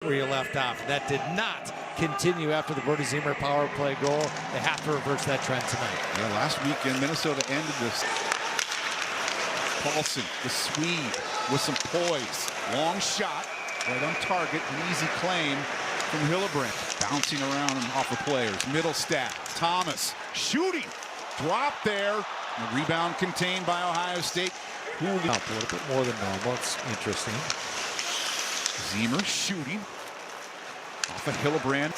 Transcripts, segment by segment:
where you left off. That did not continue after the Brody Ziemer power play goal. They have to reverse that trend tonight. Yeah, last weekend, Minnesota ended this. Paulson, the Swede, with some poise. Long shot, right on target, an easy claim from Hillebrand. Bouncing around and off the players. Middlestat, Thomas, shooting. Drop there. The rebound contained by Ohio State. A little bit more than normal. It's interesting. Ziemer shooting. Off of Hillebrand.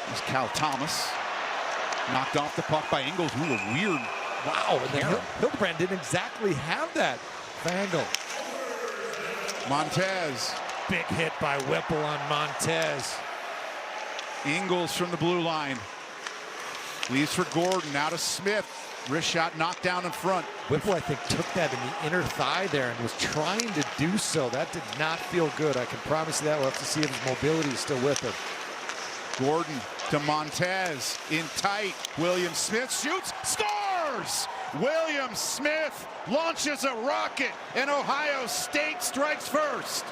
There's Cal Thomas. Knocked off the puck by Ingles. Ooh, a weird. Wow, and then Hillebrand didn't exactly have that angle. Montez. Big hit by Whipple on Montez. Ingles from the blue line. Leaves for Gordon. Now to Smith. Wrist shot knocked down in front. Whipple, I think, took that in the inner thigh there and was trying to do so. That did not feel good. I can promise you that. We'll have to see if his mobility is still with him. Gordon to Montez. In tight. William Smith shoots. Scores! William Smith launches a rocket, and Ohio State strikes first.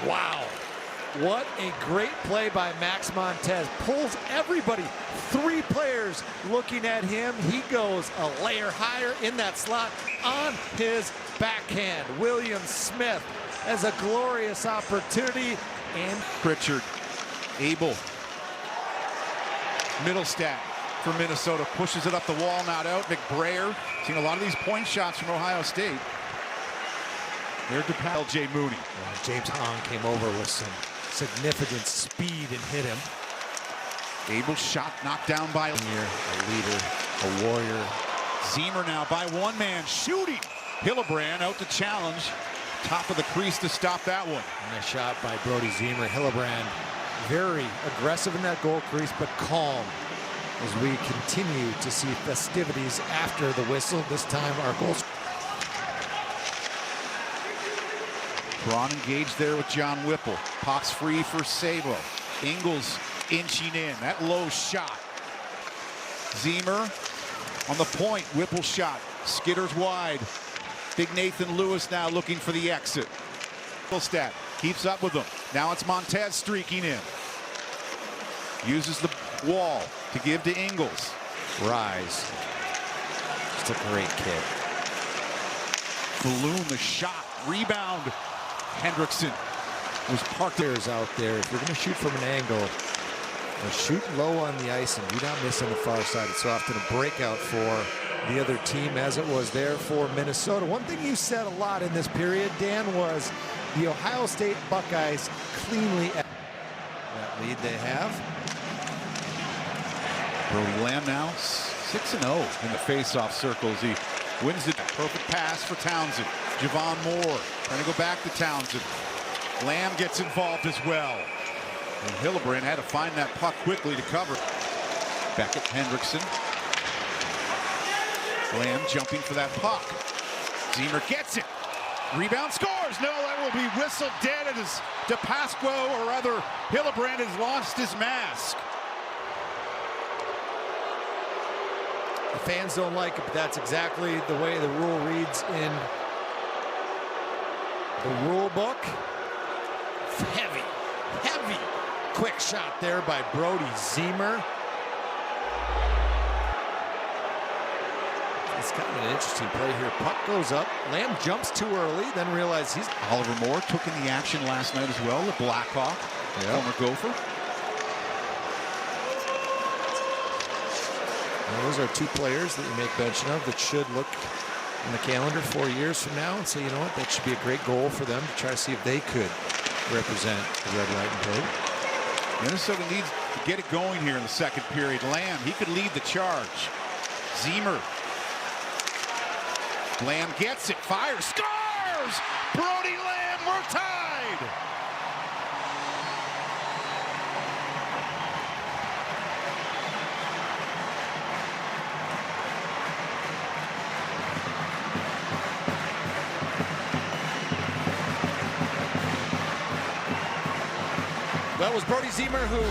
Wow, what a great play by Max Montez. Pulls everybody, 3 players looking at him. He goes a layer higher in that slot on his backhand. William Smith has a glorious opportunity. And Pritchard, Abel, Middlestat for Minnesota, pushes it up the wall, not out. McBrayer, seeing a lot of these point shots from Ohio State. There to L.J. Mooney. James Hahn came over with some significant speed and hit him. Abel shot knocked down by a leader, a warrior. Ziemer now by one man shooting. Hillebrand out to challenge. Top of the crease to stop that one. Nice shot by Brody Ziemer. Hillebrand very aggressive in that goal crease, but calm as we continue to see festivities after the whistle. This time our goals. Braun engaged there with John Whipple. Pops free for Sabo. Ingles inching in. That low shot. Ziemer on the point. Whipple shot. Skitters wide. Big Nathan Lewis now looking for the exit. Middlestat keeps up with them. Now it's Montez streaking in. Uses the wall to give to Ingles. Rise. Just a great kid. Balloon the shot. Rebound. Hendrickson was parked. There's out there. If you're going to shoot from an angle, shoot low on the ice and do not miss on the far side. It's so often a breakout for the other team, as it was there for Minnesota. One thing you said a lot in this period, Dan, was the Ohio State Buckeyes cleanly. That lead they have. Brody Lamb now 6-0 in the face-off circles. He wins it. Perfect pass for Townsend. Javon Moore trying to go back to Townsend. Lamb gets involved as well. And Hillebrand had to find that puck quickly to cover. Beckett, Hendrickson. Lamb jumping for that puck. Ziemer gets it. Rebound, scores. No, that will be whistled dead as DePasquo, or rather Hillebrand, has lost his mask. The fans don't like it, but that's exactly the way the rule reads in the rule book. Heavy, quick shot there by Brody Ziemer. It's kind of an interesting play here. Puck goes up. Lamb jumps too early, then realizes he's. Oliver Moore took in the action last night as well. The Blackhawk, former Gopher. Well, those are 2 players that you make mention of that should look in the calendar 4 years from now and say, you know what, that should be a great goal for them to try to see if they could represent the Red, White, and Blue. Minnesota needs to get it going here in the second period. Lamb, he could lead the charge. Ziemer. Lamb gets it, fires, scores! Brody Lamb, we're tied! That was Brody Ziemer who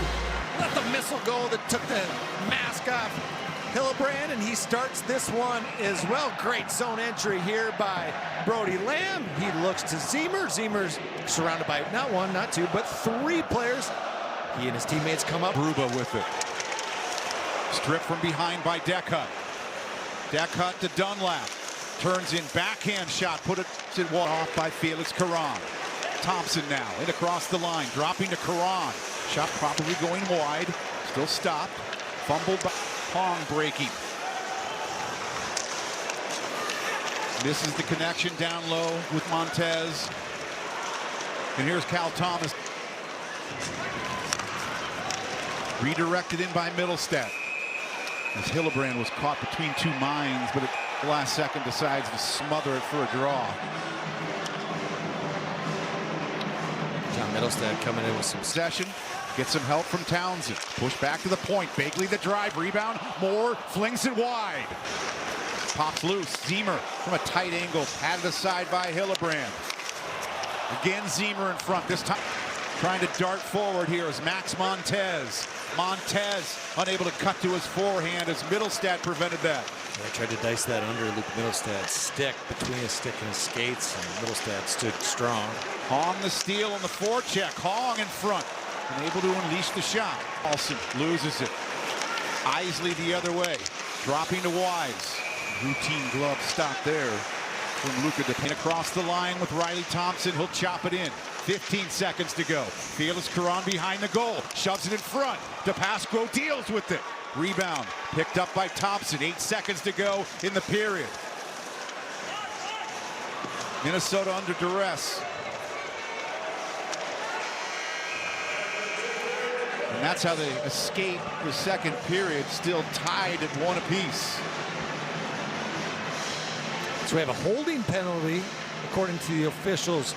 let the missile goal that took the mask off Hillebrand, and he starts this one as well. Great zone entry here by Brody Lamb. He looks to Zemer. Zemer's surrounded by not one, not two, but three players. He and his teammates come up. Bruba with it. Stripped from behind by Deckhut. Deckhut to Dunlap. Turns in, backhand shot. Put it off by Felix Caron. Thompson now in across the line, dropping to Caron. Shot probably going wide. Still stopped. Fumbled by Hong breaking. Misses the connection down low with Montez. And here's Cal Thomas. Redirected in by Middlestead. As Hillebrand was caught between two minds, but at the last second decides to smother it for a draw. John Middlestead coming in with some Session. Gets some help from Townsend. Push back to the point. Bagley the drive. Rebound. Moore flings it wide. Pops loose. Zemer from a tight angle. Patted aside by Hillebrand. Again Zemer in front. This time trying to dart forward here is Max Montez. Montez unable to cut to his forehand as Middlestead prevented that. They tried to dice that under Luke Middlestead's stick, between his stick and his skates, and Middlestead stood strong. Hong the steal on the forecheck. Hong in front. And able to unleash the shot. Paulson loses it. Isley the other way. Dropping to Wise. Routine glove stop there from Luka DePin across the line with Riley Thompson. He'll chop it in. 15 seconds to go. Felix Caron behind the goal. Shoves it in front. DePasquo deals with it. Rebound picked up by Thompson. 8 seconds to go in the period. Minnesota under duress. And that's how they escape the second period, still tied at 1 apiece. So we have a holding penalty, according to the officials'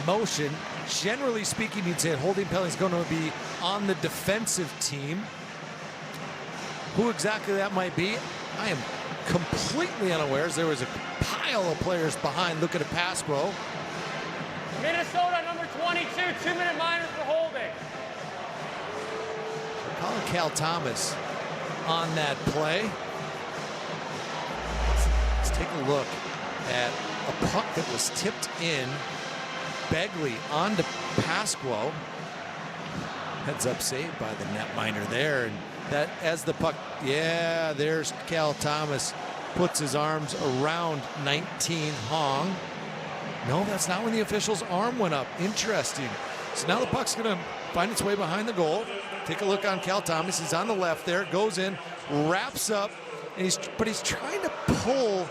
motion. Generally speaking, you'd say a holding penalty is going to be on the defensive team. Who exactly that might be, I am completely unaware, as there was a pile of players behind. Look at DePasquo. Minnesota, number 22, 2-minute minor for holding. Calling Cal Thomas on that play. Let's take a look at a puck that was tipped in. Begley on to Pasquo. Heads up save by the netminder there. And that as the puck, yeah, there's Cal Thomas. Puts his arms around 19 Hong. No, that's not when the official's arm went up. Interesting. So now the puck's going to find its way behind the goal. Take a look on Cal Thomas. He's on the left there. Goes in, wraps up, and he's trying to pull.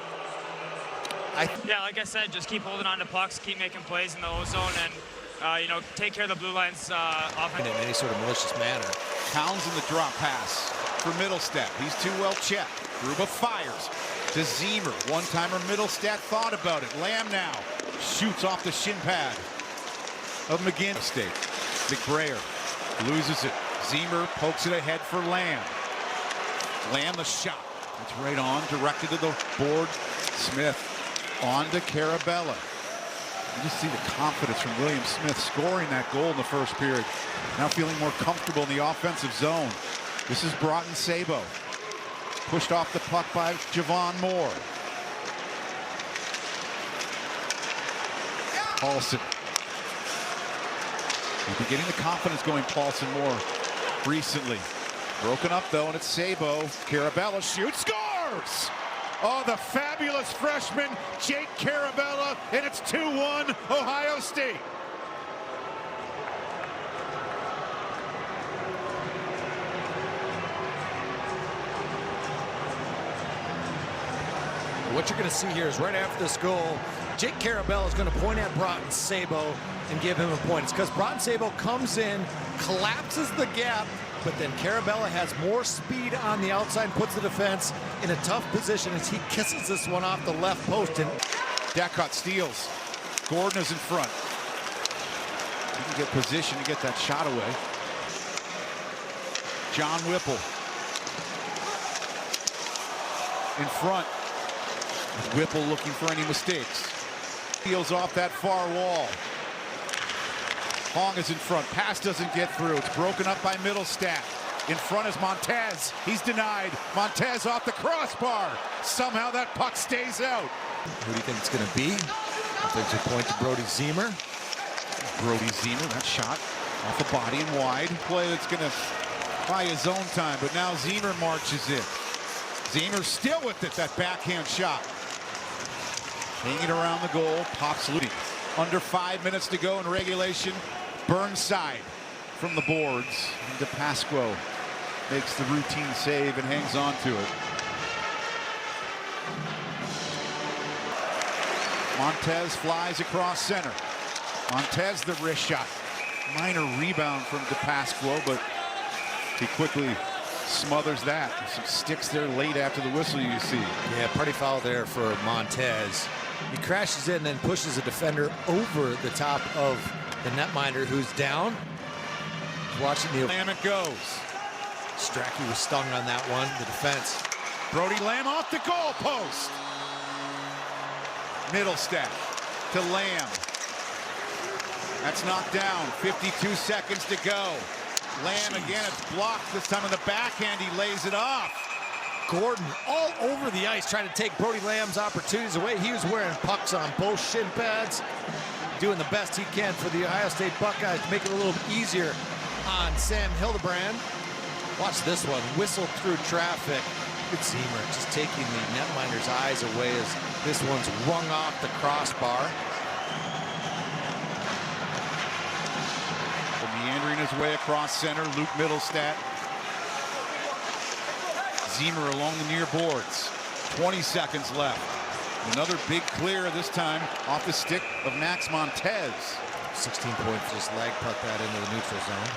Yeah, like I said, just keep holding on to pucks, keep making plays in the O-zone, and take care of the blue lines offense. In any sort of malicious manner. Townsend the drop pass for Middlestead. He's too well checked. Gruba fires to Zemer. One-timer Middlestead thought about it. Lamb now shoots off the shin pad of McGinn. State. McBrayer loses it. Zemer pokes it ahead for Lamb. Lamb the shot. It's right on, directed to the board. Smith on to Carabella. You just see the confidence from William Smith scoring that goal in the first period. Now feeling more comfortable in the offensive zone. This is Broughton Sabo. Pushed off the puck by Javon Moore. Paulson. We'll be getting the confidence going, Paulson, more recently. Broken up though, and it's Sabo. Carabella shoots, scores! Oh, the fabulous freshman, Jake Carabella, and it's 2-1 Ohio State. What you're going to see here is right after this goal, Jake Carabella is going to point at Broughton Sabo and give him a point. It's because Broughton Sabo comes in, collapses the gap, but then Carabella has more speed on the outside and puts the defense in a tough position as he kisses this one off the left post. And Deckhut steals. Gordon is in front. He can get position to get that shot away. John Whipple in front. Whipple looking for any mistakes. Peels off that far wall. Hong is in front. Pass doesn't get through. It's broken up by Middlestead. In front is Montez. He's denied. Montez off the crossbar. Somehow that puck stays out. Who do you think it's going to be? Offensive point to Brody Zemer. Brody Zemer, that shot off the body and wide. Play that's going to buy his own time, but now Zemer marches in. Zemer still with it, that backhand shot. Hanging around the goal, pops loose. Under 5 minutes to go in regulation. Burnside from the boards. And DePasquo makes the routine save and hangs on to it. Montez flies across center. Montez the wrist shot. Minor rebound from DePasquo, but he quickly smothers that. Some sticks there late after the whistle, you see. Yeah, party foul there for Montez. He crashes in and then pushes a defender over the top of the netminder who's down. Watching the Lamb it goes. Strachey was stung on that one. The defense. Brody Lamb off the goal post. Middle step to Lamb. That's knocked down. 52 seconds to go. Lamb again, it's blocked. This time on the backhand, he lays it off. Gordon all over the ice trying to take Brody Lamb's opportunities away. He was wearing pucks on both shin pads, doing the best he can for the Ohio State Buckeyes to make it a little easier on Sam Hildebrand. Watch this one, whistle through traffic. Good Zemer just taking the netminder's eyes away as this one's rung off the crossbar. Meandering his way across center, Luke Middlestat. Zemer along the near boards. 20 seconds left. Another big clear, this time off the stick of Max Montez. 16 points, just leg put that into the neutral zone.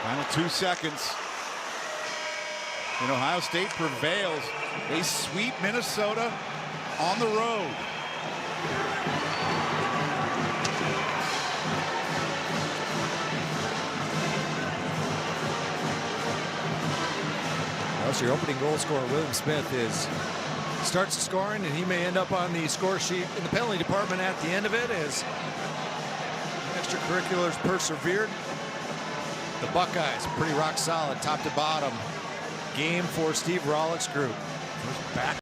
Final 2 seconds. And Ohio State prevails. They sweep Minnesota on the road. So your opening goal scorer, William Smith, starts scoring, and he may end up on the score sheet in the penalty department at the end of it as extracurriculars persevered. The Buckeyes pretty rock solid, top to bottom. Game for Steve Rawlich's group. Back